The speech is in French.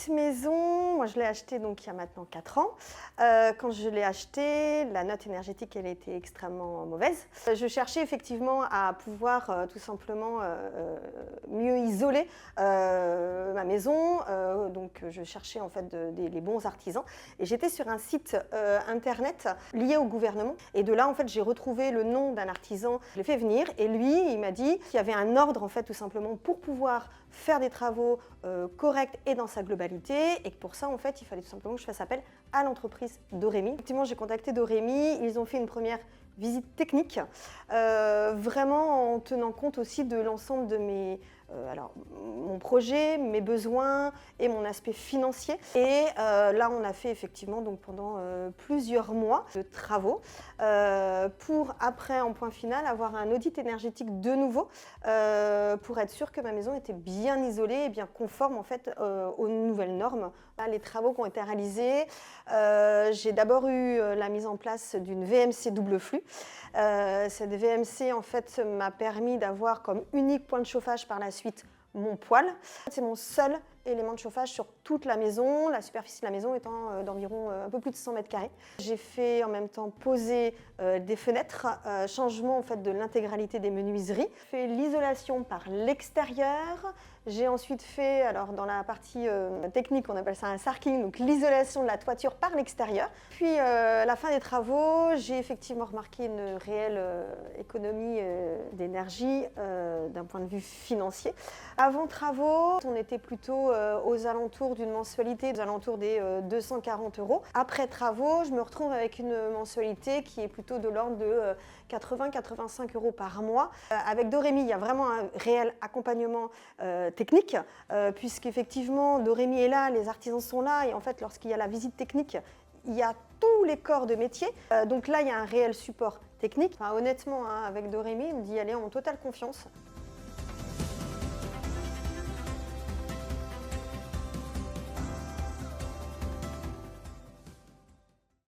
petite maison, moi je l'ai achetée donc il y a maintenant 4 ans. Quand je l'ai achetée, la note énergétique elle était extrêmement mauvaise. Je cherchais effectivement à pouvoir tout simplement mieux isoler ma maison. Donc je cherchais en fait les bons artisans et j'étais sur un site internet lié au gouvernement. Et de là en fait j'ai retrouvé le nom d'un artisan. Je l'ai fait venir et lui il m'a dit qu'il y avait un ordre en fait tout simplement pour pouvoir faire des travaux corrects et dans sa globalité, et que pour ça en fait il fallait tout simplement que je fasse appel à l'entreprise Doremi. Effectivement j'ai contacté Doremi, ils ont fait une première visite technique, vraiment en tenant compte aussi de l'ensemble de mon projet, mes besoins et mon aspect financier. Et là on a fait effectivement donc pendant plusieurs mois de travaux pour après en point final avoir un audit énergétique de nouveau pour être sûr que ma maison était bien isolée et bien conforme en fait aux nouvelles normes. Là, les travaux qui ont été réalisés, j'ai d'abord eu la mise en place d'une VMC double flux. Cette VMC en fait m'a permis d'avoir comme unique point de chauffage par la suite mon poêle. C'est mon seul élément de chauffage sur toute la maison, la superficie de la maison étant d'environ un peu plus de 100 mètres carrés. J'ai fait en même temps poser des fenêtres, changement en fait de l'intégralité des menuiseries, fait l'isolation par l'extérieur. J'ai ensuite fait, alors dans la partie technique, on appelle ça un sarking, donc l'isolation de la toiture par l'extérieur. Puis à la fin des travaux, j'ai effectivement remarqué une réelle économie d'énergie d'un point de vue financier. Avant travaux, on était plutôt aux alentours d'une mensualité, aux alentours des 240 €. Après travaux, je me retrouve avec une mensualité qui est plutôt de l'ordre de 80-85 € par mois. Avec Doremi, il y a vraiment un réel accompagnement technique, puisqu'effectivement Doremi est là, les artisans sont là, et en fait lorsqu'il y a la visite technique, il y a tous les corps de métier. Donc là, il y a un réel support technique. Enfin, honnêtement, hein, avec Doremi, il me dit allez en totale confiance.